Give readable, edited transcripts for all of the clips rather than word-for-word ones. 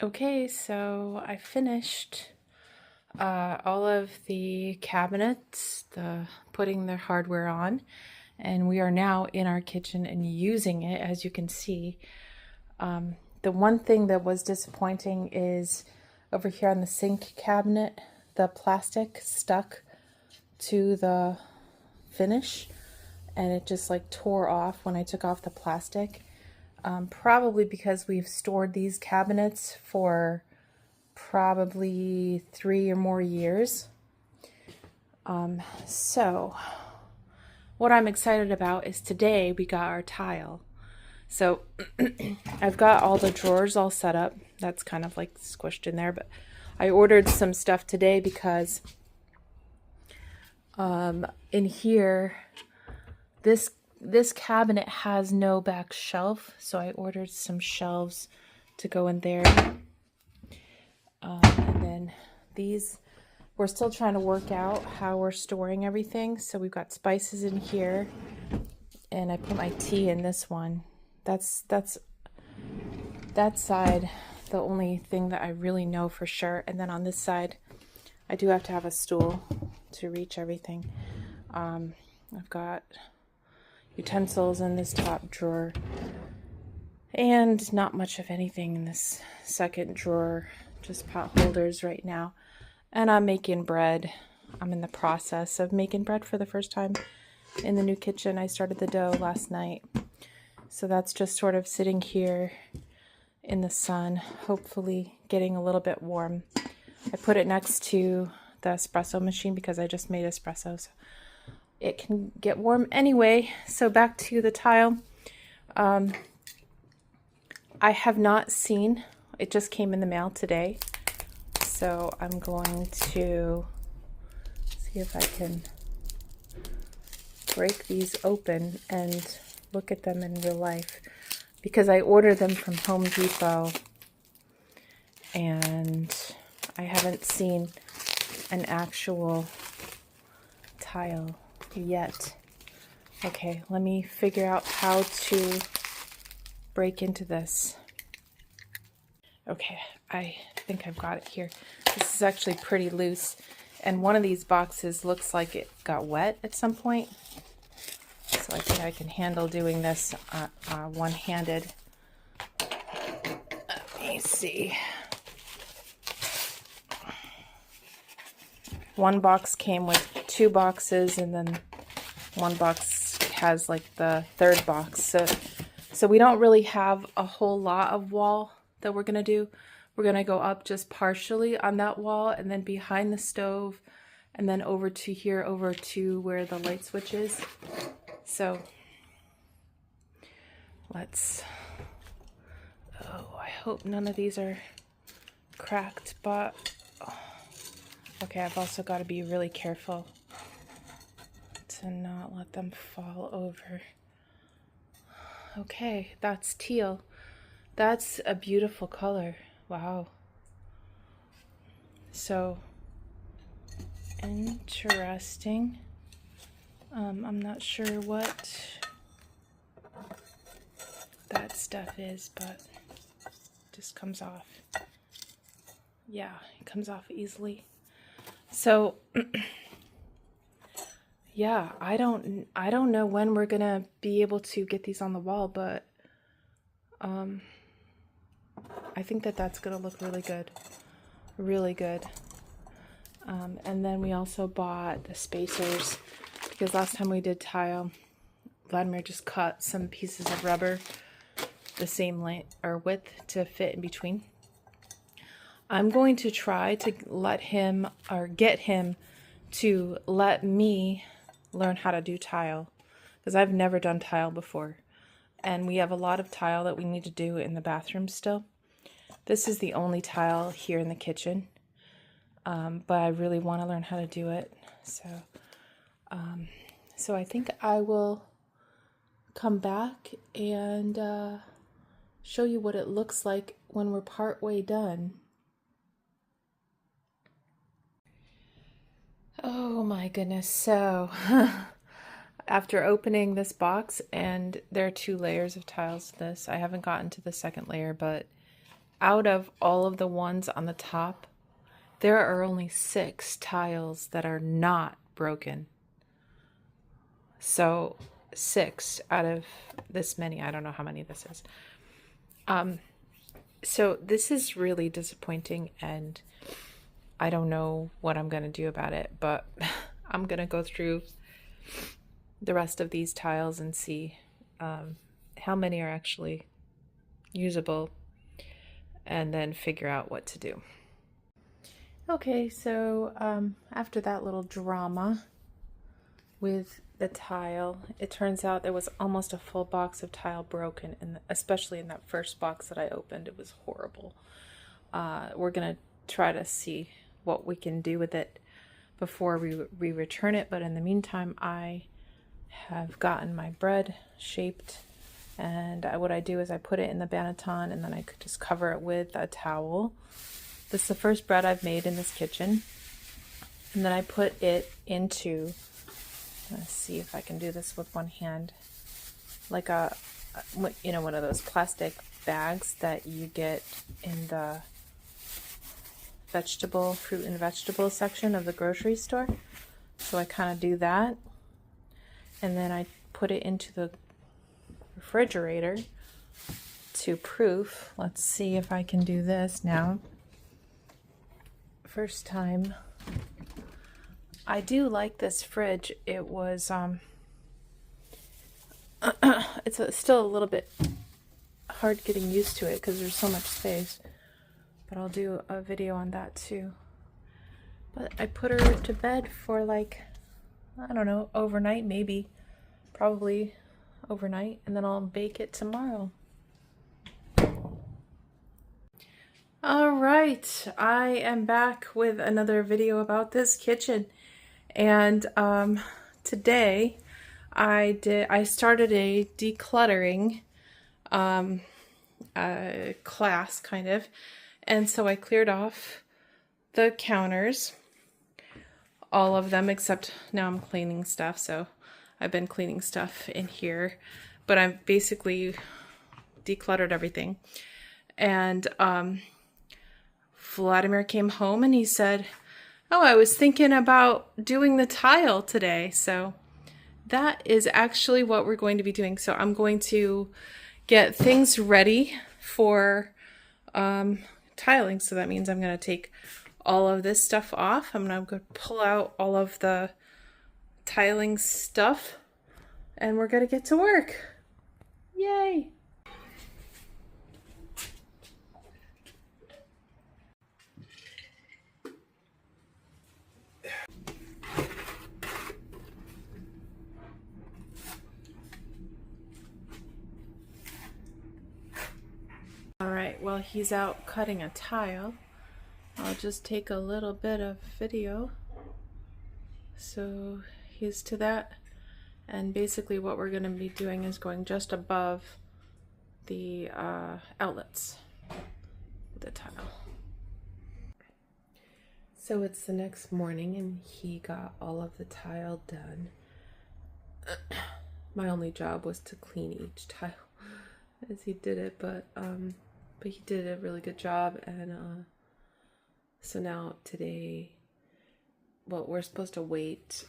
Okay, so I finished all of the cabinets, putting the hardware on, and we are now in our kitchen and using it, as you can see. The one thing that was disappointing is over here on the sink cabinet, the plastic stuck to the finish, and it just like tore off when I took off the plastic. Probably because we've stored these cabinets for probably 3 or more years. So what I'm excited about is today we got our tile. So I've got all the drawers all set up. That's kind of like squished in there, but I ordered some stuff today because in here, this cabinet has no back shelf, so I ordered some shelves to go in there. And then these, we're still trying to work out how we're storing everything. So we've got spices in here, and I put my tea in this one. That's that side, the only thing that I really know for sure. And then on this side, I do have to have a stool to reach everything. I've got utensils in this top drawer, and not much of anything in this second drawer, just pot holders right now. And I'm making bread. I'm in the process of making bread for the first time in the new kitchen. I started the dough last night, so that's just sort of sitting here in the sun, hopefully getting a little bit warm. I put it next to the espresso machine because I just made espresso, so it can get warm anyway. So back to the tile. I have not seen, it just came in the mail today, so I'm going to see if I can break these open and look at them in real life, because I ordered them from Home Depot and I haven't seen an actual tile yet. Okay, let me figure out how to break into this. Okay, I think I've got it here. This is actually pretty loose, and one of these boxes looks like it got wet at some point. So I think I can handle doing this one-handed. Let me see. One box came with 2 boxes, and then one box has like the third box. So we don't really have a whole lot of wall that we're gonna do. We're gonna go up just partially on that wall, and then behind the stove, and then over to here, over to where the light switch is. So let's, oh, I hope none of these are cracked, but okay, I've also got to be really careful to not let them fall over. Okay, that's teal. That's a beautiful color. Wow. So interesting. I'm not sure what that stuff is, but it just comes off. Yeah, it comes off easily. So yeah, I don't know when we're gonna be able to get these on the wall, but I think that that's gonna look really good, really good. And then we also bought the spacers, because last time we did tile, Vladimir just cut some pieces of rubber the same length or width to fit in between. I'm going to try to let him, or get him to let me learn how to do tile, because I've never done tile before, and we have a lot of tile that we need to do in the bathroom still. This is the only tile here in the kitchen, but I really want to learn how to do it. So I think I will come back and show you what it looks like when we're part way done. Oh my goodness. So after opening this box, and there are 2 layers of tiles to this, I haven't gotten to the second layer, but out of all of the ones on the top, there are only 6 tiles that are not broken. So 6 out of this many. I don't know how many this is. So this is really disappointing, and I don't know what I'm going to do about it, but I'm going to go through the rest of these tiles and see how many are actually usable, and then figure out what to do. Okay, so after that little drama with the tile, it turns out there was almost a full box of tile broken, and especially in that first box that I opened, it was horrible. We're gonna try to see what we can do with it before we return it, but in the meantime, I have gotten my bread shaped, and what I do is I put it in the banneton, and then I could just cover it with a towel. This is the first bread I've made in this kitchen, and then I put it into, let's see if I can do this with one hand, like one of those plastic bags that you get in the fruit and vegetable section of the grocery store. So I kind of do that, and then I put it into the refrigerator to proof. Let's see if I can do this now. First time. I do like this fridge. It was it's still a little bit hard getting used to it because there's so much space, but I'll do a video on that too. But I put her to bed for like, I don't know, overnight, maybe, probably overnight, and then I'll bake it tomorrow. All right, I am back with another video about this kitchen, and today I started a decluttering class, kind of, and so I cleared off the counters, all of them, except now I'm cleaning stuff, so I've been cleaning stuff in here, but I've basically decluttered everything. And Vladimir came home and he said, "Oh, I was thinking about doing the tile today." So that is actually what we're going to be doing. So I'm going to get things ready for tiling. So that means I'm going to take all of this stuff off. I'm going to pull out all of the tiling stuff, and we're going to get to work. Yay! Alright, while he's out cutting a tile, I'll just take a little bit of video. So he's to that, and basically what we're going to be doing is going just above the outlets with the tile. So it's the next morning and he got all of the tile done. My only job was to clean each tile as he did it, but he did a really good job. And so now today, well, we're supposed to wait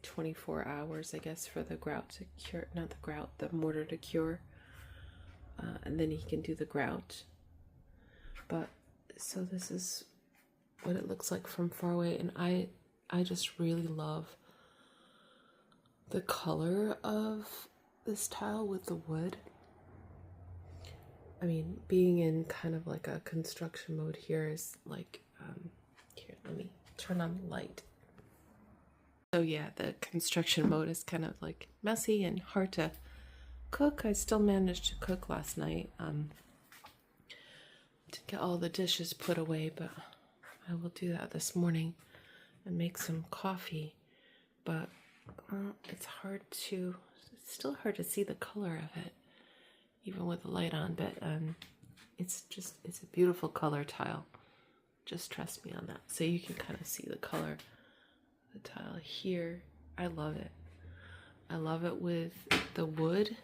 24 hours, I guess, for the grout to cure, not the grout, the mortar to cure, and then he can do the grout. But so this is what it looks like from far away, and I just really love the color of this tile with the wood. I mean, being in kind of like a construction mode here is like, here, let me turn on the light. So yeah, the construction mode is kind of like messy and hard to cook. I still managed to cook last night, to get all the dishes put away, but I will do that this morning and make some coffee. But it's still hard to see the color of it, even with the light on, but it's a beautiful color tile. Just trust me on that. So you can kind of see the color of the tile here. I love it. I love it with the wood.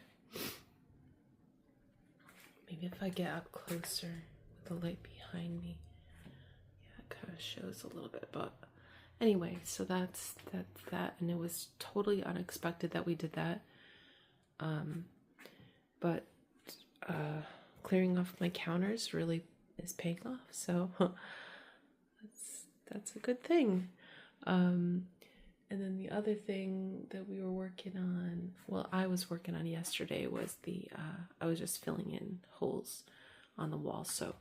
Maybe if I get up closer with the light behind me. Yeah, it kind of shows a little bit, but anyway, so that's that, and it was totally unexpected that we did that. But clearing off my counters really is paying off, so that's a good thing. And then the other thing that we were working on, well, I was working on yesterday, was I was just filling in holes on the wall, so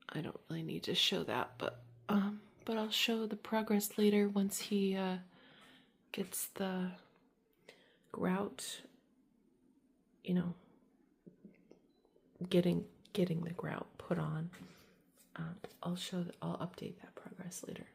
I don't really need to show that, but I'll show the progress later once he gets the grout, you know, getting the grout put on. I'll update that progress later.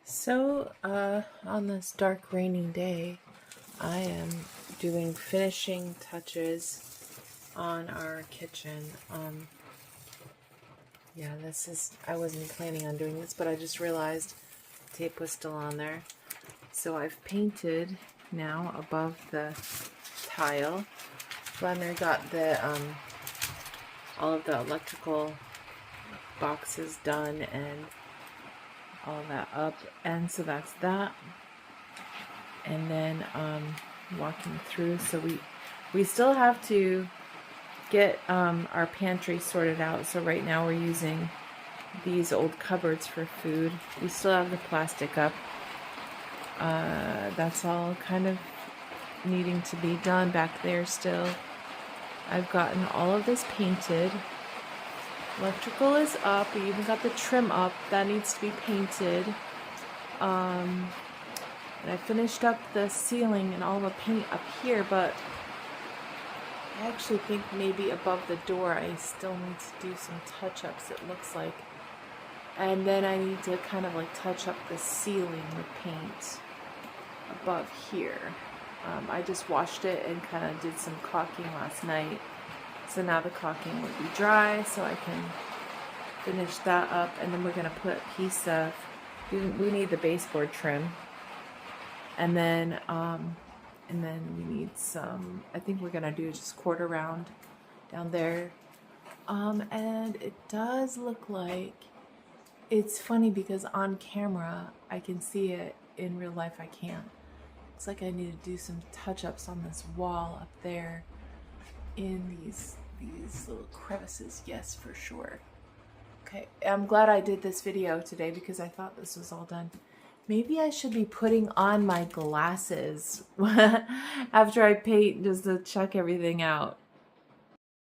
So, on this dark, rainy day, I am doing finishing touches on our kitchen. Yeah, I wasn't planning on doing this, but I just realized tape was still on there. So I've painted now above the tile. Vladimir got the, all of the electrical boxes done and all that up, and so that's that. And then walking through, so we still have to get our pantry sorted out. So right now we're using these old cupboards for food. We still have the plastic up. That's all kind of needing to be done back there still. I've gotten all of this painted. Electrical is up. We even got the trim up. That needs to be painted. And I finished up the ceiling and all the paint up here, but I actually think maybe above the door I still need to do some touch-ups, it looks like. And then I need to kind of like touch up the ceiling with paint above here. I just washed it and kind of did some caulking last night. So now the caulking will be dry, so I can finish that up. And then we're going to put a piece of, we need the baseboard trim. And then we need some, I think we're going to do just quarter round down there. And it does look like, it's funny because on camera I can see it, in real life I can't. It's like I need to do some touch-ups on this wall up there in these little crevices. Yes, for sure. Okay, I'm glad I did this video today because I thought this was all done. Maybe I should be putting on my glasses after I paint just to check everything out.